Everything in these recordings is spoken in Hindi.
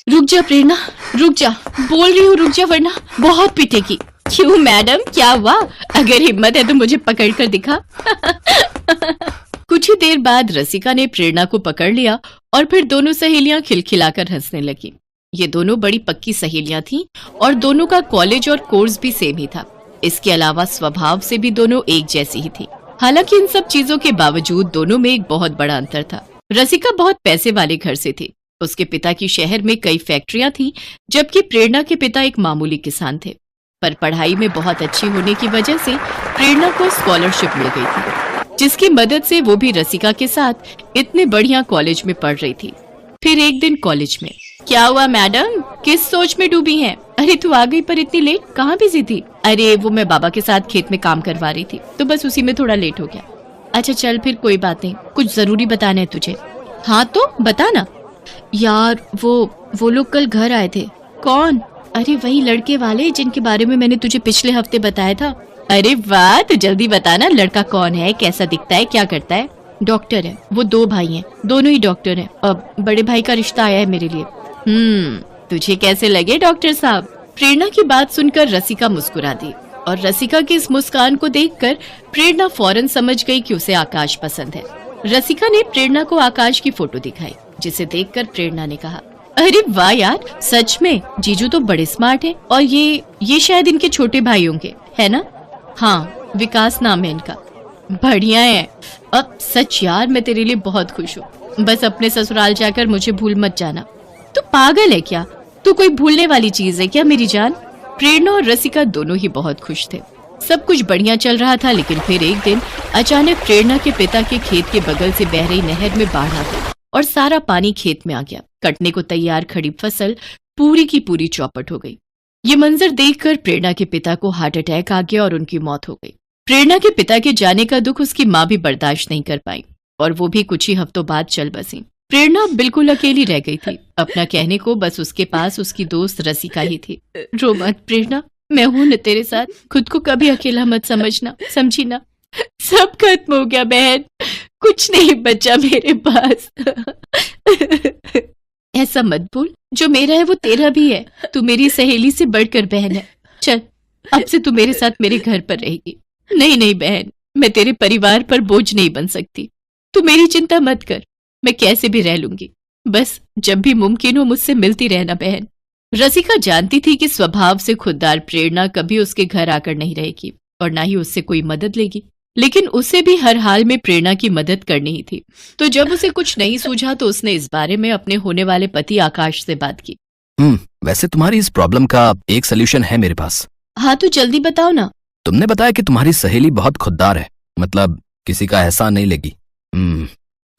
रुक जा प्रेरणा, रुक जा, बोल रही हूँ रुक जा वरना बहुत पिटेगी। क्यों मैडम, क्या हुआ? अगर हिम्मत है तो मुझे पकड़ कर दिखा। कुछ ही देर बाद रसिका ने प्रेरणा को पकड़ लिया और फिर दोनों सहेलियां खिलखिलाकर हंसने लगी। ये दोनों बड़ी पक्की सहेलियां थीं और दोनों का कॉलेज और कोर्स भी सेम ही था। इसके अलावा स्वभाव से भी दोनों एक जैसी ही थी। हालांकि इन सब चीजों के बावजूद दोनों में एक बहुत बड़ा अंतर था। रसिका बहुत पैसे वाले घर से थी। उसके पिता की शहर में कई फैक्ट्रियां थीं, जबकि प्रेरणा के पिता एक मामूली किसान थे। पर पढ़ाई में बहुत अच्छी होने की वजह से प्रेरणा को स्कॉलरशिप मिल गई थी, जिसकी मदद से वो भी रसिका के साथ इतने बढ़िया कॉलेज में पढ़ रही थी। फिर एक दिन कॉलेज में क्या हुआ मैडम, किस सोच में डूबी हैं? अरे तू आ गई पर इतनी लेट, कहाँ बिजी थी? अरे वो मैं बाबा के साथ खेत में काम करवा रही थी तो बस उसी में थोड़ा लेट हो गया। अच्छा चल फिर कोई बात नहीं, कुछ जरूरी बताना है तुझे। हाँ तो बता ना। यार वो लोग कल घर आए थे। कौन? अरे वही लड़के वाले जिनके बारे में मैंने तुझे पिछले हफ्ते बताया था। अरे वाह, तो जल्दी बताना, लड़का कौन है, कैसा दिखता है, क्या करता है? डॉक्टर है, वो 2 भाई हैं, दोनों ही डॉक्टर हैं। अब बड़े भाई का रिश्ता आया है मेरे लिए। तुझे कैसे लगे डॉक्टर साहब? प्रेरणा की बात सुनकर रसिका मुस्कुरा दी और रसिका की इस मुस्कान को देखकर प्रेरणा फौरन समझ गई कि उसे आकाश पसंद है। रसिका ने प्रेरणा को आकाश की फोटो दिखाई, जिसे देखकर प्रेरणा ने कहा, अरे वाह यार, सच में जीजू तो बड़े स्मार्ट हैं और ये शायद इनके छोटे भाई होंगे, है ना? हाँ, विकास नाम है इनका। बढ़िया है। अब सच यार, मैं तेरे लिए बहुत खुश हूँ। बस अपने ससुराल जाकर मुझे भूल मत जाना। तू पागल है क्या? तू कोई भूलने वाली चीज है क्या मेरी जान? प्रेरणा और रसिका दोनों ही बहुत खुश थे। सब कुछ बढ़िया चल रहा था, लेकिन फिर एक दिन अचानक प्रेरणा के पिता के खेत के बगल से बह रही नहर में बाढ़ आ गई और सारा पानी खेत में आ गया। कटने को तैयार खड़ी फसल पूरी की पूरी चौपट हो गई। ये मंजर देखकर प्रेरणा के पिता को हार्ट अटैक आ गया और उनकी मौत हो गई। प्रेरणा के पिता के जाने का दुख उसकी माँ भी बर्दाश्त नहीं कर पाई और वो भी कुछ ही हफ्तों बाद चल बसी। प्रेरणा बिल्कुल अकेली रह गई थी। अपना कहने को बस उसके पास उसकी दोस्त रसिका ही थी। रो मत प्रेरणा, मैं हूं न तेरे साथ, खुद को कभी अकेला मत समझना, समझी ना? सब खत्म हो गया बहन, कुछ नहीं बचा मेरे पास। ऐसा मत बोल, जो मेरा है वो तेरा भी है। तू मेरी सहेली से बढ़कर बहन है। चल, अब से तू मेरे साथ मेरे घर पर रहेगी। नहीं बहन, मैं तेरे परिवार पर बोझ नहीं बन सकती। तू मेरी चिंता मत कर, मैं कैसे भी रह लूंगी। बस जब भी मुमकिन हो मुझसे मिलती रहना बहन। रसिका जानती थी कि स्वभाव से खुददार प्रेरणा कभी उसके घर आकर नहीं रहेगी और ना ही उससे कोई मदद लेगी, लेकिन उसे भी हर हाल में प्रेरणा की मदद करनी ही थी। तो जब उसे कुछ नहीं सूझा तो उसने इस बारे में अपने होने वाले पति आकाश से बात की। वैसे तुम्हारी इस प्रॉब्लम का एक सोल्यूशन है मेरे पास। हाँ तो जल्दी बताओ ना। तुमने बताया कि तुम्हारी सहेली बहुत खुददार है, मतलब किसी का एहसान नहीं लेगी।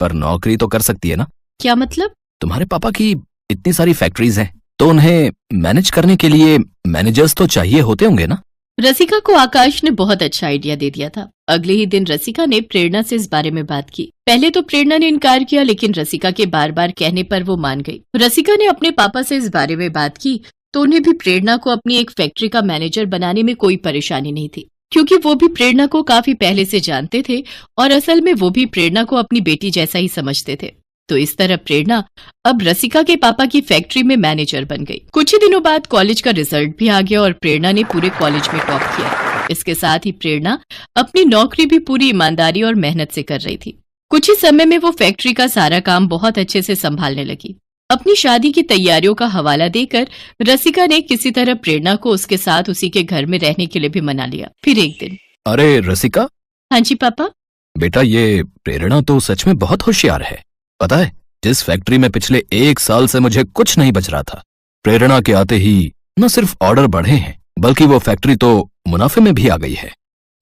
पर नौकरी तो कर सकती है ना? क्या मतलब? तुम्हारे पापा की इतनी सारी फैक्ट्रीज हैं, तो उन्हें मैनेज करने के लिए मैनेजर्स तो चाहिए होते होंगे ना? रसिका को आकाश ने बहुत अच्छा आइडिया दे दिया था। अगले ही दिन रसिका ने प्रेरणा से इस बारे में बात की। पहले तो प्रेरणा ने इनकार किया, लेकिन रसिका के बार बार कहने पर वो मान गई। रसिका ने अपने पापा से इस बारे में बात की तो उन्हें भी प्रेरणा को अपनी एक फैक्ट्री का मैनेजर बनाने में कोई परेशानी नहीं थी, क्योंकि वो भी प्रेरणा को काफी पहले से जानते थे और असल में वो भी प्रेरणा को अपनी बेटी जैसा ही समझते थे। तो इस तरह प्रेरणा अब रसिका के पापा की फैक्ट्री में मैनेजर बन गई। कुछ ही दिनों बाद कॉलेज का रिजल्ट भी आ गया और प्रेरणा ने पूरे कॉलेज में टॉप किया। इसके साथ ही प्रेरणा अपनी नौकरी भी पूरी ईमानदारी और मेहनत से कर रही थी। कुछ ही समय में वो फैक्ट्री का सारा काम बहुत अच्छे से संभालने लगी। अपनी शादी की तैयारियों का हवाला देकर रसिका ने किसी तरह प्रेरणा को उसके साथ उसी के घर में रहने के लिए भी मना लिया। फिर एक दिन, अरे रसिका। हाँ जी पापा। बेटा, ये प्रेरणा तो सच में बहुत होशियार है। पता है, जिस फैक्ट्री में पिछले 1 साल से मुझे कुछ नहीं बच रहा था, प्रेरणा के आते ही न सिर्फ ऑर्डर बढ़े हैं, बल्कि वो फैक्ट्री तो मुनाफे में भी आ गई है।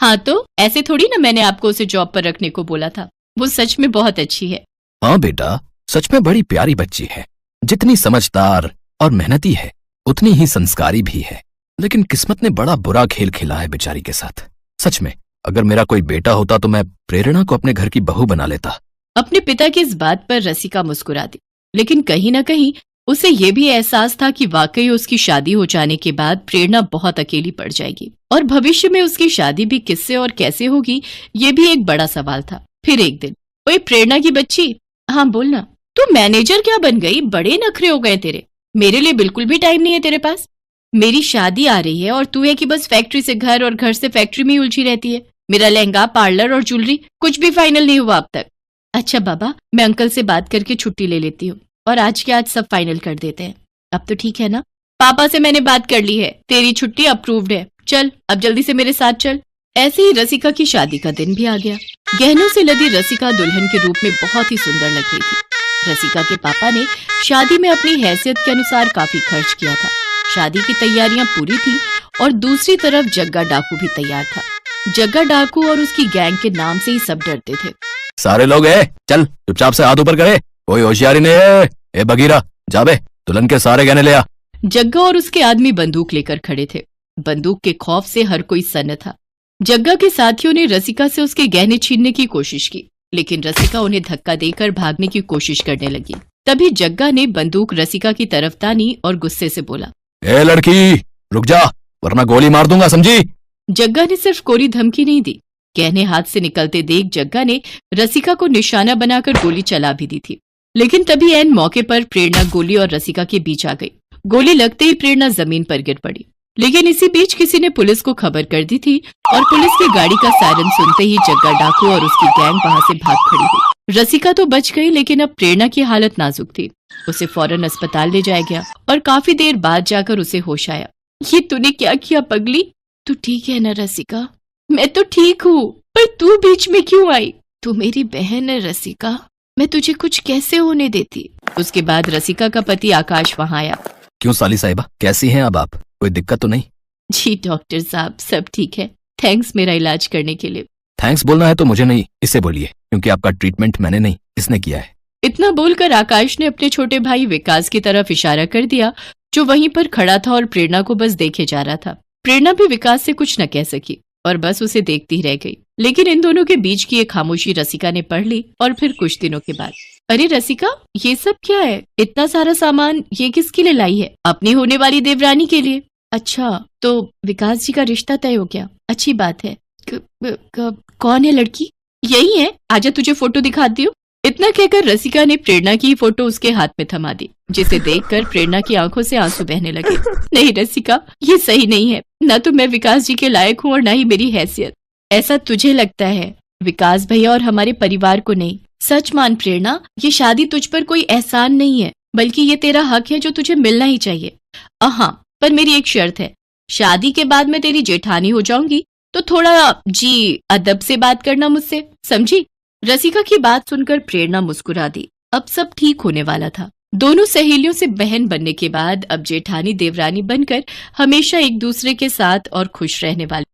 हाँ तो ऐसे थोड़ी ना मैंने आपको उसे जॉब पर रखने को बोला था। वो सच में बहुत अच्छी है। हाँ बेटा, सच में बड़ी प्यारी बच्ची है। जितनी समझदार और मेहनती है, उतनी ही संस्कारी भी है। लेकिन किस्मत ने बड़ा बुरा खेल खेला है बेचारी के साथ। सच में, अगर मेरा कोई बेटा होता तो मैं प्रेरणा को अपने घर की बहू बना लेता। अपने पिता की इस बात पर रसिका मुस्कुरा दी, लेकिन कहीं न कहीं उसे ये भी एहसास था कि वाकई उसकी शादी हो जाने के बाद प्रेरणा बहुत अकेली पड़ जाएगी और भविष्य में उसकी शादी भी किससे और कैसे होगी, ये भी एक बड़ा सवाल था। फिर एक दिन, ओए प्रेरणा की बच्ची, हाँ बोलना, तू मैनेजर क्या बन गई? बड़े नखरे हो गए तेरे। मेरे लिए बिल्कुल भी टाइम नहीं है तेरे पास। मेरी शादी आ रही है और तू है कि बस फैक्ट्री से घर और घर से फैक्ट्री में ही उलझी रहती है। मेरा लहंगा, पार्लर और ज्वेलरी कुछ भी फाइनल नहीं हुआ अब तक। अच्छा बाबा, मैं अंकल से बात करके छुट्टी ले लेती हूँ और आज के आज सब फाइनल कर देते हैं। अब तो ठीक है ना? पापा से मैंने बात कर ली है, तेरी छुट्टी अप्रूव्ड है। चल अब जल्दी से मेरे साथ चल। ऐसे ही रसिका की शादी का दिन भी आ गया। गहनों से लदी रसिका दुल्हन के रूप में बहुत ही सुंदर लग रही थी। रसिका के पापा ने शादी में अपनी हैसियत के अनुसार काफी खर्च किया था। शादी की तैयारियां पूरी थी और दूसरी तरफ जग्गा डाकू भी तैयार था। जग्गा डाकू और उसकी गैंग के नाम से ही सब डरते थे। सारे लोग चल चुपचाप से हाथ ऊपर करे, कोई होशियारी नहीं है। ए बगीरा, जा बे, दुल्हन के सारे गहने ले आ। जग्गा और उसके आदमी बंदूक लेकर खड़े थे। बंदूक के खौफ से हर कोई सन्न था। जग्गा के साथियों ने रसिका से उसके गहने छीनने की कोशिश की, लेकिन रसिका उन्हें धक्का देकर भागने की कोशिश करने लगी। तभी जग्गा ने बंदूक रसिका की तरफ तानी और गुस्से से बोला, ए लड़की, रुक जा वरना गोली मार दूंगा, समझी? जग्गा ने सिर्फ कोरी धमकी नहीं दी। गहने हाथ से निकलते देख जग्गा ने रसिका को निशाना बनाकर गोली चला भी दी थी। लेकिन तभी ऐन मौके पर प्रेरणा गोली और रसिका के बीच आ गई। गोली लगते ही प्रेरणा जमीन पर गिर पड़ी। लेकिन इसी बीच किसी ने पुलिस को खबर कर दी थी और पुलिस की गाड़ी का सायरन सुनते ही जग्गा डाकू और उसकी गैंग वहां से भाग खड़ी हुई। रसिका तो बच गई, लेकिन अब प्रेरणा की हालत नाजुक थी। उसे फौरन अस्पताल ले जाया गया और काफी देर बाद जाकर उसे होश आया। ये तूने क्या किया पगली? तू ठीक है ना रसिका? मैं तो ठीक हूँ, पर तू बीच में क्यों आई? तू मेरी बहन है रसिका, मैं तुझे कुछ कैसे होने देती। उसके बाद रसिका का पति आकाश वहाँ आया। क्यों साली साहिबा, कैसी हैं अब आप? कोई दिक्कत तो नहीं? जी डॉक्टर साहब, सब ठीक है। थैंक्स मेरा इलाज करने के लिए। थैंक्स बोलना है तो मुझे नहीं, इससे बोलिए, क्योंकि आपका ट्रीटमेंट मैंने नहीं, इसने किया है। इतना बोलकर आकाश ने अपने छोटे भाई विकास की तरफ इशारा कर दिया, जो वहीं पर खड़ा था और प्रेरणा को बस देखे जा रहा था। प्रेरणा भी विकास से कुछ न कह सकी और बस उसे देखती रह गई। लेकिन इन दोनों के बीच की एक खामोशी रसिका ने पढ़ ली। और फिर कुछ दिनों के बाद, अरे रसिका, ये सब क्या है? इतना सारा सामान ये किसके लिए लाई है? अपनी होने वाली देवरानी के लिए। अच्छा, तो विकास जी का रिश्ता तय हो गया, अच्छी बात है। कौन है लड़की? यही है, आजा तुझे फोटो दिखाती हूँ। इतना कहकर रसिका ने प्रेरणा की फोटो उसके हाथ में थमा दी, जिसे देखकर प्रेरणा की आंखों से आंसू बहने लगे। नहीं रसिका, ये सही नहीं है। न तो मैं विकास जी के लायक हूँ और न ही मेरी हैसियत। ऐसा तुझे लगता है, विकास भैया और हमारे परिवार को नहीं। सच मान प्रेरणा, ये शादी तुझ पर कोई एहसान नहीं है, बल्कि ये तेरा हक है जो तुझे मिलना ही चाहिए। हाँ, पर मेरी एक शर्त है, शादी के बाद मैं तेरी जेठानी हो जाऊंगी, तो थोड़ा अदब से बात करना मुझसे, समझी? रसिका की बात सुनकर प्रेरणा मुस्कुरा दी। अब सब ठीक होने वाला था। दोनों सहेलियों से बहन बनने के बाद अब जेठानी देवरानी बनकर हमेशा एक दूसरे के साथ और खुश रहने वाली